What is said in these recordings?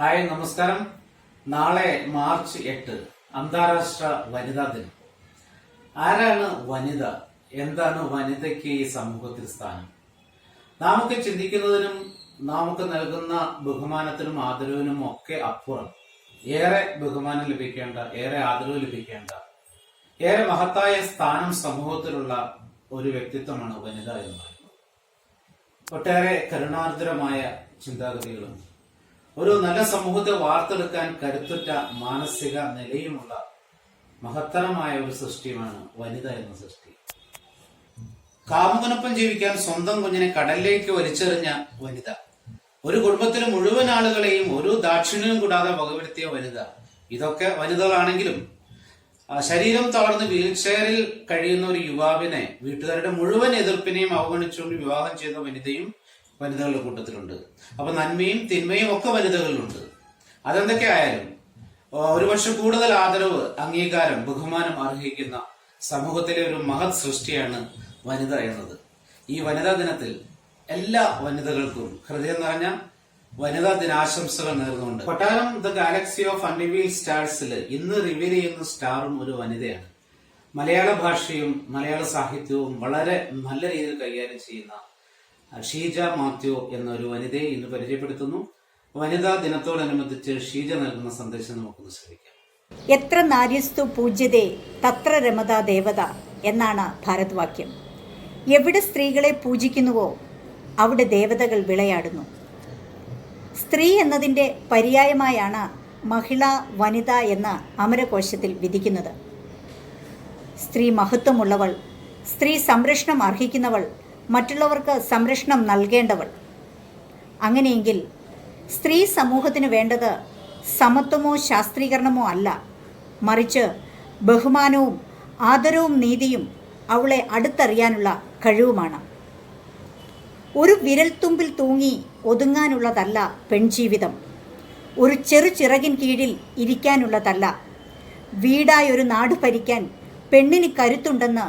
Hi, നമസ്കാരം. നാളെ March 8 അന്താരാഷ്ട്ര വനിതാ ദിനം. ആരാണ് വനിത? എന്താണ് വനിതയ്ക്ക് ഈ സമൂഹത്തിൽ സ്ഥാനം? നാമൊക്കെ ചിന്തിക്കുന്നതിനും നാമൊക്കെ നൽകുന്ന ബഹുമാനത്തിനും ആദരവിനും ഒക്കെ അപ്പുറം ഏറെ ബഹുമാനം ലഭിക്കേണ്ട, ഏറെ ആദരവ് ലഭിക്കേണ്ട, ഏറെ മഹത്തായ സ്ഥാനം സമൂഹത്തിലുള്ള ഒരു വ്യക്തിത്വമാണ് വനിത എന്ന് പറയുന്നത്. ഒട്ടേറെ കരുണാർദ്രമായ ചിന്താഗതികളും ഒരു നല്ല സമൂഹത്തെ വാർത്തെടുക്കാൻ കരുത്തുറ്റ മാനസിക നിലയുമുള്ള മഹത്തരമായ ഒരു സൃഷ്ടിയുമാണ് വനിത എന്ന സൃഷ്ടി. കാമുകനൊപ്പം ജീവിക്കാൻ സ്വന്തം കുഞ്ഞിനെ കടലിലേക്ക് വലിച്ചെറിഞ്ഞ വനിത, ഒരു കുടുംബത്തിലെ മുഴുവൻ ആളുകളെയും ഒരു ദാക്ഷിണ്യവും കൂടാതെ വകവരുത്തിയ വനിത. ഇതൊക്കെ വനിതകളാണെങ്കിലും ശരീരം തളർന്ന് വീൽചെയറിൽ കഴിയുന്ന ഒരു യുവാവിനെ വീട്ടുകാരുടെ മുഴുവൻ എതിർപ്പിനെയും അവഗണിച്ചുകൊണ്ട് വിവാഹം ചെയ്ത വനിതകളുടെ കൂട്ടത്തിലുണ്ട്. അപ്പൊ നന്മയും തിന്മയും ഒക്കെ വനിതകളിലുണ്ട്. അതെന്തൊക്കെ ആയാലും ഒരുപക്ഷെ കൂടുതൽ ആദരവ്, അംഗീകാരം, ബഹുമാനം അർഹിക്കുന്ന സമൂഹത്തിലെ ഒരു മഹത് സൃഷ്ടിയാണ് വനിത എന്നത്. ഈ വനിതാ ദിനത്തിൽ എല്ലാ വനിതകൾക്കും ഹൃദയം നിറഞ്ഞ വനിതാ ദിനാശംസകൾ നേർന്നുകൊണ്ട് കൊട്ടാരം ദ ഗാലക്സി ഓഫ് അൺറിവീൽ സ്റ്റാർസിൽ ഇന്ന് റിവീൽ ചെയ്യുന്ന സ്റ്റാറും ഒരു വനിതയാണ്. മലയാള ഭാഷയും മലയാള സാഹിത്യവും വളരെ നല്ല രീതിയിൽ കൈകാര്യം ചെയ്യുന്ന ഷീജ മാത്യു എന്ന ഒരു വനിതയെ ഇന്ന് പരിചയപ്പെടുത്തുന്നു. വനിതാ ദിനത്തോടനുബന്ധിച്ച് ഷീജ നൽകുന്ന സന്ദേശം നമുക്കൊന്ന് ശ്രമിക്കാം. എത്ര നാര്യസ്തു പൂജ്യതേ തത്ര രമതാ ദേവത എന്നാണ് ഭാരതവാക്യം. എവിടെ സ്ത്രീകളെ പൂജിക്കുന്നുവോ അവിടെ ദേവതകൾ വിളയാടുന്നു. സ്ത്രീ എന്നതിൻ്റെ പര്യായമായാണ് മഹിള, വനിത എന്ന് അമരകോശത്തിൽ വിധിക്കുന്നത്. സ്ത്രീ മഹത്വമുള്ളവൾ, സ്ത്രീ സംരക്ഷണം അർഹിക്കുന്നവൾ, മറ്റുള്ളവർക്ക് സംരക്ഷണം നൽകേണ്ടവൾ. അങ്ങനെയെങ്കിൽ സ്ത്രീ സമൂഹത്തിന് വേണ്ടത് സമത്വമോ ശാസ്ത്രീകരണമോ അല്ല, മറിച്ച് ബഹുമാനവും ആദരവും നീതിയും അവളെ അടുത്തറിയാനുള്ള കഴിവുമാണ്. ഒരു വിരൽത്തുമ്പിൽ തൂങ്ങി ഒതുങ്ങാനുള്ളതല്ല പെൺജീവിതം. ഒരു ചെറു ചിറകിൻ കീഴിൽ ഇരിക്കാനുള്ളതല്ല. വീടായൊരു നാട് ഭരിക്കാൻ പെണ്ണിന് കരുത്തുണ്ടെന്ന്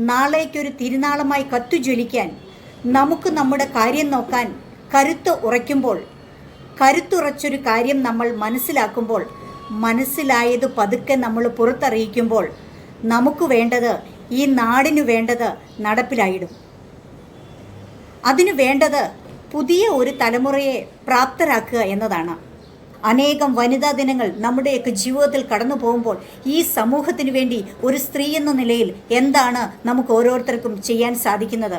നാളേക്കൊരു തിരുനാളമായി കത്തുജ്വലിക്കാൻ നമുക്ക് നമ്മുടെ കാര്യം നോക്കാൻ കരുത്ത് ഉറയ്ക്കുമ്പോൾ, കരുത്തുറച്ചൊരു കാര്യം നമ്മൾ മനസ്സിലാക്കുമ്പോൾ, മനസ്സിലായത് പതുക്കെ നമ്മൾ പുറത്തറിയിക്കുമ്പോൾ നമുക്ക് വേണ്ടത്, ഈ നാടിനു വേണ്ടത് നടപ്പിലായിടും. അതിനു വേണ്ടത് പുതിയ ഒരു തലമുറയെ പ്രാപ്തരാക്കുക എന്നതാണ്. അനേകം വനിതാ ദിനങ്ങൾ നമ്മുടെയൊക്കെ ജീവിതത്തിൽ കടന്നു പോകുമ്പോൾ ഈ സമൂഹത്തിന് വേണ്ടി ഒരു സ്ത്രീ എന്ന നിലയിൽ എന്താണ് നമുക്ക് ഓരോരുത്തർക്കും ചെയ്യാൻ സാധിക്കുന്നത്?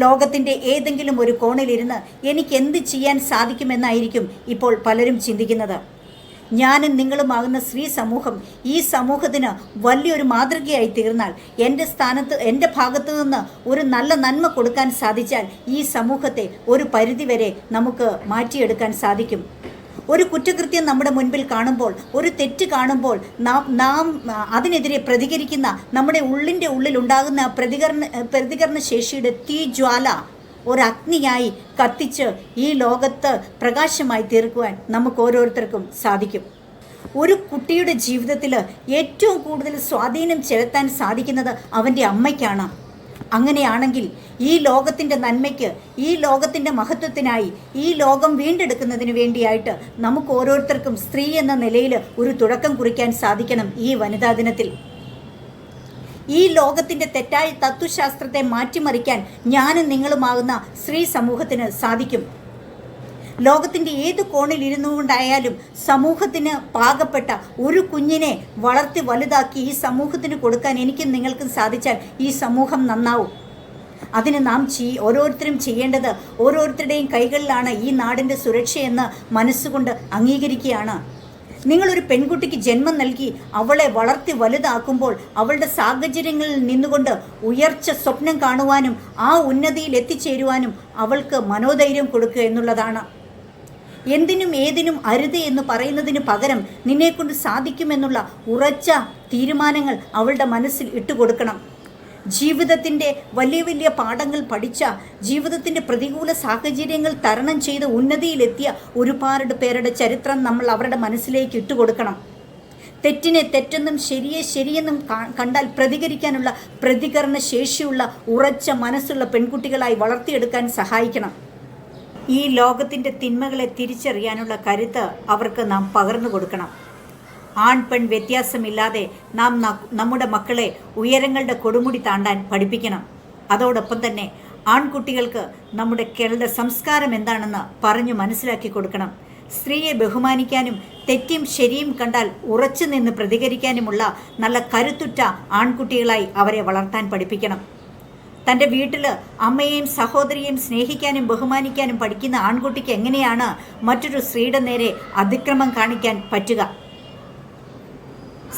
ലോകത്തിൻ്റെ ഏതെങ്കിലും ഒരു കോണിലിരുന്ന് എനിക്ക് എന്ത് ചെയ്യാൻ സാധിക്കുമെന്നായിരിക്കും ഇപ്പോൾ പലരും ചിന്തിക്കുന്നത്. ഞാനും നിങ്ങളുമാകുന്ന സ്ത്രീ സമൂഹം ഈ സമൂഹത്തിന് വലിയൊരു മാതൃകയായി തീർന്നാൽ, എൻ്റെ സ്ഥാനത്ത്, എൻ്റെ ഭാഗത്തു നിന്ന് ഒരു നല്ല നന്മ കൊടുക്കാൻ സാധിച്ചാൽ ഈ സമൂഹത്തെ ഒരു പരിധിവരെ നമുക്ക് മാറ്റിയെടുക്കാൻ സാധിക്കും. ഒരു കുറ്റകൃത്യം നമ്മുടെ മുൻപിൽ കാണുമ്പോൾ, ഒരു തെറ്റ് കാണുമ്പോൾ നാം അതിനെതിരെ പ്രതികരിക്കുന്ന നമ്മുടെ ഉള്ളിലുണ്ടാകുന്ന പ്രതികരണ ശേഷിയുടെ തീജ്വാല ഒരഗ്നിയായി കത്തിച്ച് ഈ ലോകത്ത് പ്രകാശമായി തീർക്കുവാൻ നമുക്ക് ഓരോരുത്തർക്കും സാധിക്കും. ഒരു കുട്ടിയുടെ ജീവിതത്തിൽ ഏറ്റവും കൂടുതൽ സ്വാധീനം ചെലുത്താൻ സാധിക്കുന്നത് അവൻ്റെ അമ്മയ്ക്കാണ്. അങ്ങനെയാണെങ്കിൽ ഈ ലോകത്തിൻ്റെ നന്മയ്ക്ക്, ഈ ലോകത്തിൻ്റെ മഹത്വത്തിനായി, ഈ ലോകം വീണ്ടെടുക്കുന്നതിന് വേണ്ടിയായിട്ട് നമുക്ക് ഓരോരുത്തർക്കും സ്ത്രീ എന്ന നിലയിൽ ഒരു തുടക്കം കുറിക്കാൻ സാധിക്കണം ഈ വനിതാ ദിനത്തിൽ. ഈ ലോകത്തിൻ്റെ തെറ്റായ തത്വശാസ്ത്രത്തെ മാറ്റിമറിക്കാൻ ഞാനും നിങ്ങളുമാകുന്ന സ്ത്രീ സമൂഹത്തിന് സാധിക്കും. ലോകത്തിൻ്റെ ഏത് കോണിൽ ഇരുന്നുകൊണ്ടായാലും സമൂഹത്തിന് പാകപ്പെട്ട ഒരു കുഞ്ഞിനെ വളർത്തി വലുതാക്കി ഈ സമൂഹത്തിന് കൊടുക്കാൻ എനിക്കും നിങ്ങൾക്കും സാധിച്ചാൽ ഈ സമൂഹം നന്നാവും. അതിന് നാം ഓരോരുത്തരും ചെയ്യേണ്ടത് ഓരോരുത്തരുടെയും കൈകളിലാണ് ഈ നാടിൻ്റെ സുരക്ഷയെന്ന് മനസ്സുകൊണ്ട് അംഗീകരിക്കുകയാണ്. നിങ്ങളൊരു പെൺകുട്ടിക്ക് ജന്മം നൽകി അവളെ വളർത്തി വലുതാക്കുമ്പോൾ അവളുടെ സാഹചര്യങ്ങളിൽ നിന്നുകൊണ്ട് ഉയർച്ച സ്വപ്നം കാണുവാനും ആ ഉന്നതിയിൽ എത്തിച്ചേരുവാനും അവൾക്ക് മനോധൈര്യം കൊടുക്കുക എന്നുള്ളതാണ്. എന്തിനും ഏതിനും അരുത് എന്ന് പറയുന്നതിന് പകരം നിന്നെക്കൊണ്ട് സാധിക്കുമെന്നുള്ള ഉറച്ച തീരുമാനങ്ങൾ അവളുടെ മനസ്സിൽ ഇട്ടുകൊടുക്കണം. ജീവിതത്തിൻ്റെ വലിയ വലിയ പാഠങ്ങൾ പഠിച്ച, ജീവിതത്തിൻ്റെ പ്രതികൂല സാഹചര്യങ്ങൾ തരണം ചെയ്ത് ഉന്നതിയിലെത്തിയ ഒരുപാട് പേരുടെ ചരിത്രം നമ്മൾ അവരുടെ മനസ്സിലേക്ക് ഇട്ടുകൊടുക്കണം. തെറ്റിനെ തെറ്റെന്നും ശരിയെ ശരിയെന്നും കണ്ടാൽ പ്രതികരിക്കാനുള്ള പ്രതികരണ ശേഷിയുള്ള ഉറച്ച മനസ്സുള്ള പെൺകുട്ടികളായി വളർത്തിയെടുക്കാൻ സഹായിക്കണം. ഈ ലോകത്തിൻ്റെ തിന്മകളെ തിരിച്ചറിയാനുള്ള കരുത്ത് അവർക്ക് നാം പകർന്നു കൊടുക്കണം. ആൺ പെൺ വ്യത്യാസമില്ലാതെ നാം നമ്മുടെ മക്കളെ ഉയരങ്ങളുടെ കൊടുമുടി താണ്ടാൻ പഠിപ്പിക്കണം. അതോടൊപ്പം തന്നെ ആൺകുട്ടികൾക്ക് നമ്മുടെ കേരള സംസ്കാരം എന്താണെന്ന് പറഞ്ഞു മനസ്സിലാക്കി കൊടുക്കണം. സ്ത്രീയെ ബഹുമാനിക്കാനും തെറ്റും ശരിയും കണ്ടാൽ ഉറച്ചു നിന്ന് പ്രതികരിക്കാനുമുള്ള നല്ല കരുത്തുറ്റ ആൺകുട്ടികളായി അവരെ വളർത്താൻ പഠിപ്പിക്കണം. തൻ്റെ വീട്ടിൽ അമ്മയെയും സഹോദരിയെയും സ്നേഹിക്കാനും ബഹുമാനിക്കാനും പഠിക്കുന്ന ആൺകുട്ടിക്ക് എങ്ങനെയാണ് മറ്റൊരു സ്ത്രീയുടെ നേരെ അതിക്രമം കാണിക്കാൻ പറ്റുക?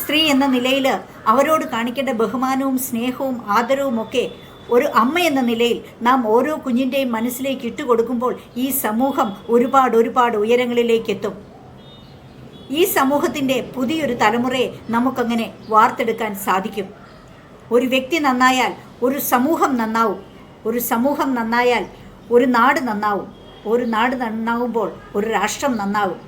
സ്ത്രീ എന്ന നിലയിൽ അവരോട് കാണിക്കേണ്ട ബഹുമാനവും സ്നേഹവും ആദരവും ഒക്കെ ഒരു അമ്മ എന്ന നിലയിൽ നാം ഓരോ കുഞ്ഞിൻ്റെയും മനസ്സിലേക്ക് ഇട്ടുകൊടുക്കുമ്പോൾ ഈ സമൂഹം ഒരുപാട് ഉയരങ്ങളിലേക്ക് എത്തും. ഈ സമൂഹത്തിൻ്റെ പുതിയൊരു തലമുറയെ നമുക്കങ്ങനെ വാർത്തെടുക്കാൻ സാധിക്കും. ഒരു വ്യക്തി നന്നായാൽ ഒരു സമൂഹം നന്നാവും. ഒരു സമൂഹം നന്നായാൽ ഒരു നാട് നന്നാവും. ഒരു നാട് നന്നാവുമ്പോൾ ഒരു രാഷ്ട്രം നന്നാവും.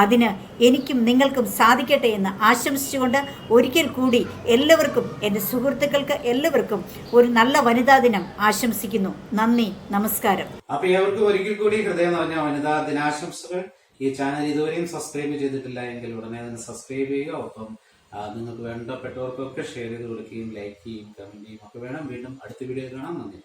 അതിന് എനിക്കും നിങ്ങൾക്കും സാധിക്കട്ടെ എന്ന് ആശംസിച്ചുകൊണ്ട് ഒരിക്കൽ കൂടി എല്ലാവർക്കും, എൻ്റെ സുഹൃത്തുക്കൾക്ക് എല്ലാവർക്കും ഒരു നല്ല വനിതാ ദിനം ആശംസിക്കുന്നു. നന്ദി, നമസ്കാരം. അപ്പൊ ഏവർക്കും ഒരിക്കൽ കൂടി ഹൃദയം നിറഞ്ഞ വനിതാ ദിനാശംസകൾ. ഈ ചാനൽ ഇതുവരെയും സബ്സ്ക്രൈബ് ചെയ്തിട്ടില്ല എങ്കിൽ ഉടനെ തന്നെ സബ്സ്ക്രൈബ് ചെയ്യുക. ഒപ്പം നിങ്ങൾക്ക് വേണ്ടപ്പെട്ടവർക്കൊക്കെ ഷെയർ ചെയ്ത് കൊടുക്കുകയും ലൈക്ക് ചെയ്യുകയും കമന്റ് ചെയ്യുകയും ഒക്കെ വേണം. വീണ്ടും അടുത്ത വീഡിയോ കാണാം. നന്ദി.